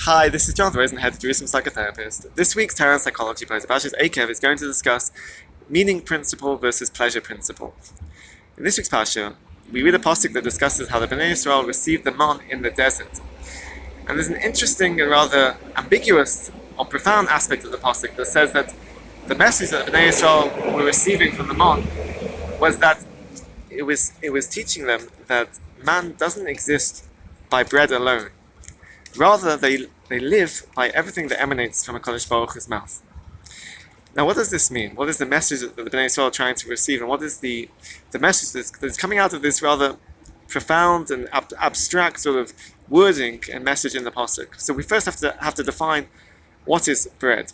Hi, this is Jonathan Rosen, head of Torah and Psychotherapist. This week's Torah and Psychology post, Eikev, is going to discuss meaning principle versus pleasure principle. In this week's parsha, we read a pasuk that discusses how the Bnei Yisrael received the man in the desert. And there's an interesting and rather ambiguous or profound aspect of the pasuk that says that the message that the Bnei Yisrael were receiving from the man was that it was teaching them that man doesn't exist by bread alone. Rather, they live by everything that emanates from a Kadosh Baruch Hu's mouth. Now, what does this mean? What is the message that the Bnei Yisrael are trying to receive? And what is the message that's coming out of this rather profound and abstract sort of wording and message in the pasuk? So we first have to define what is bread.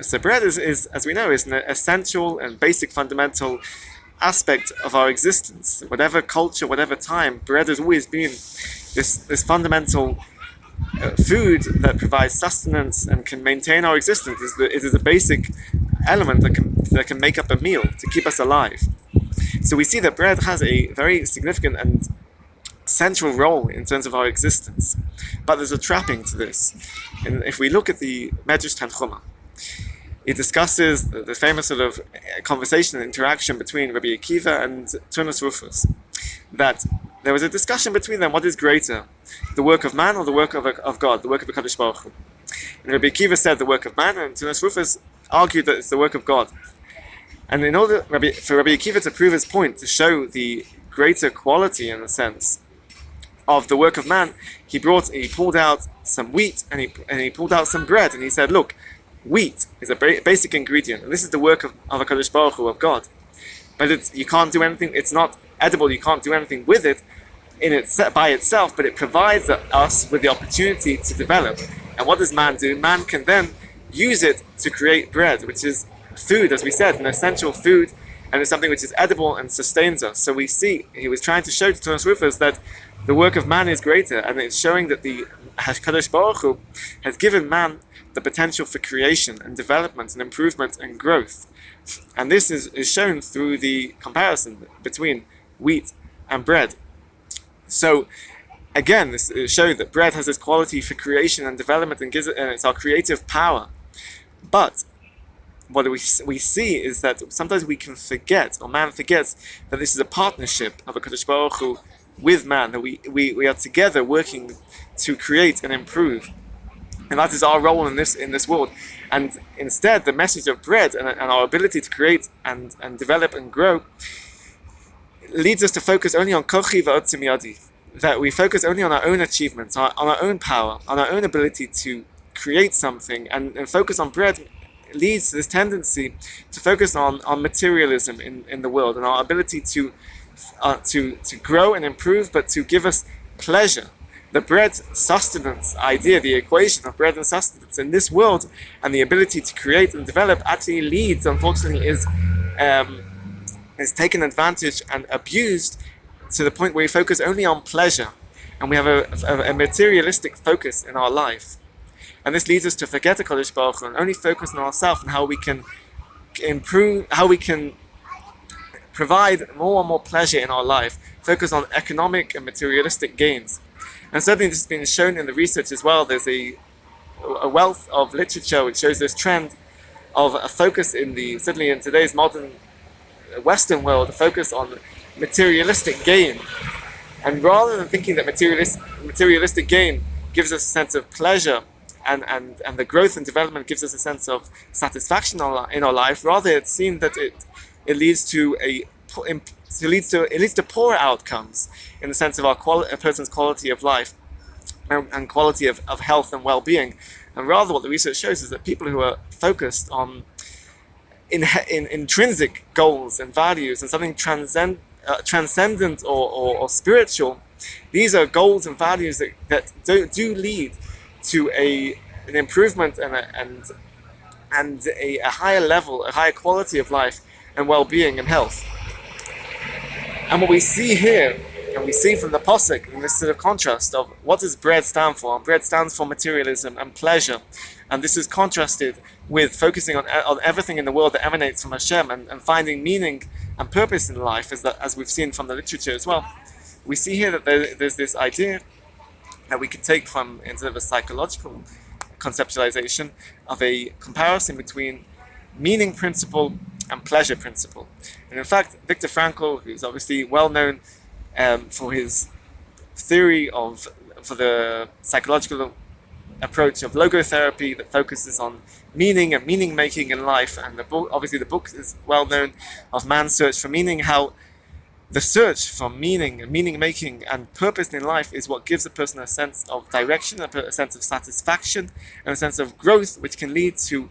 So bread is as we know, is an essential and basic fundamental aspect of our existence. Whatever culture, whatever time, bread has always been this fundamental food that provides sustenance and can maintain our existence. It is a basic element that can make up a meal to keep us alive. So we see that bread has a very significant and central role in terms of our existence. But there's a trapping to this. And if we look at the Medrash Tanchuma, it discusses the famous sort of conversation and interaction between Rabbi Eikev and Turnus Rufus. That there was a discussion between them, what is greater, the work of man or the work of God, the work of the Kadosh Baruch Hu? And Rabbi Eikev said the work of man, and Turnus Rufus argued that it's the work of God. And in order for Rabbi Eikev to prove his point, to show the greater quality, in a sense, of the work of man, he pulled out some wheat and he pulled out some bread, and he said, look, wheat is a basic ingredient, and this is the work of a Kadosh Baruch Hu, of God. But you can't do anything, it's not edible, you can't do anything with it by itself, but it provides us with the opportunity to develop. And what does man do? Man can then use it to create bread, which is food, as we said, an essential food, and it's something which is edible and sustains us. So we see, he was trying to show to Turnus Rufus that the work of man is greater, and it's showing that the Kadosh Baruch Hu has given man the potential for creation and development and improvement and growth. And this is shown through the comparison between wheat and bread. So again, this shows that bread has this quality for creation and development, and it's our creative power. But what we see is that sometimes we can forget, or man forgets, that this is a partnership of a Kadosh Baruch Hu with man, that we are together working to create and improve. And that is our role in this world. And instead, the message of bread and our ability to create and develop and grow leads us to focus only on kochi va'otzim yadi, that we focus only on our own achievements, on our own power, on our own ability to create something, and focus on bread leads to this tendency to focus on materialism in the world, and our ability to grow and improve, but to give us pleasure. The bread sustenance idea, the equation of bread and sustenance in this world, and the ability to create and develop actually leads, unfortunately, is taken advantage and abused to the point where we focus only on pleasure, and we have a materialistic focus in our life. And this leads us to forget the Kadosh Baruch Hu and only focus on ourselves and how we can improve, how we can provide more and more pleasure in our life, focus on economic and materialistic gains. And certainly this has been shown in the research as well. There's a wealth of literature which shows this trend of a focus certainly in today's modern Western world, a focus on materialistic gain. And rather than thinking that materialistic gain gives us a sense of pleasure and the growth and development gives us a sense of satisfaction in our life, rather it seems that it leads to poorer outcomes in the sense of a person's quality of life and quality of health and well-being. And rather what the research shows is that people who are focused on in intrinsic goals and values and something transcendent or spiritual, these are goals and values that do lead to an improvement and a higher level, a higher quality of life and well-being and health. And what we see here, and we see from the pasuk, in this sort of contrast of what does bread stand for? And bread stands for materialism and pleasure, and this is contrasted with focusing on everything in the world that emanates from Hashem and finding meaning and purpose in life, as we've seen from the literature as well. We see here that there's this idea that we could take from into a psychological conceptualization of a comparison between meaning principle and pleasure principle. And in fact, Viktor Frankl, who's obviously well known for his theory for the psychological approach of logotherapy that focuses on meaning and meaning making in life, and the book is well known of Man's Search for Meaning, how the search for meaning and meaning making and purpose in life is what gives a person a sense of direction, a sense of satisfaction, and a sense of growth, which can lead to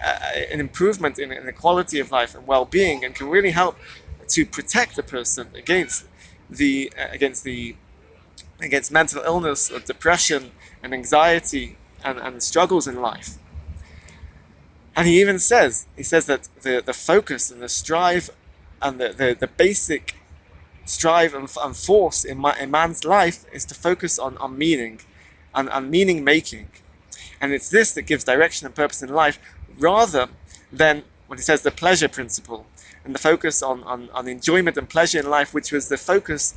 an improvement in the quality of life and well-being, and can really help to protect a person against mental illness or depression and anxiety and struggles in life. And he even says that the focus and the strive and the basic strive and force in man's life is to focus on meaning and meaning making. And it's this that gives direction and purpose in life, rather than what he says, the pleasure principle, and the focus on enjoyment and pleasure in life, which was the focus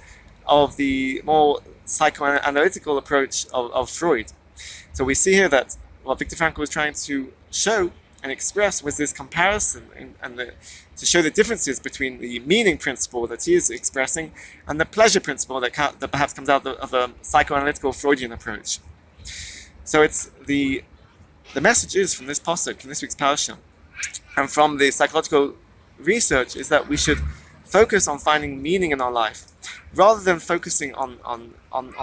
of the more psychoanalytical approach of Freud. So we see here that what Viktor Frankl was trying to show and express was this comparison to show the differences between the meaning principle that he is expressing and the pleasure principle that perhaps comes out of a psychoanalytical Freudian approach. So it's the message is from this pasuk in this week's parasha, and from the psychological research, is that we should focus on finding meaning in our life, rather than focusing on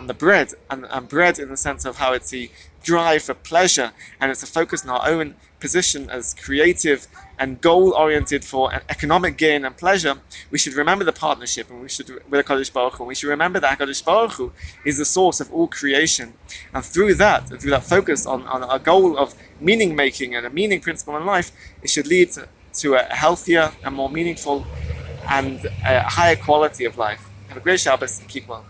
the bread, and bread in the sense of how it's a drive for pleasure, and it's a focus on our own position as creative and goal-oriented for economic gain and pleasure. We should remember the partnership, and with HaKadosh Baruch Hu. We should remember that HaKadosh Baruch Hu is the source of all creation, and through that focus on a goal of meaning making and a meaning principle in life, it should lead to a healthier and more meaningful and a higher quality of life. Have a great Shabbos and keep well.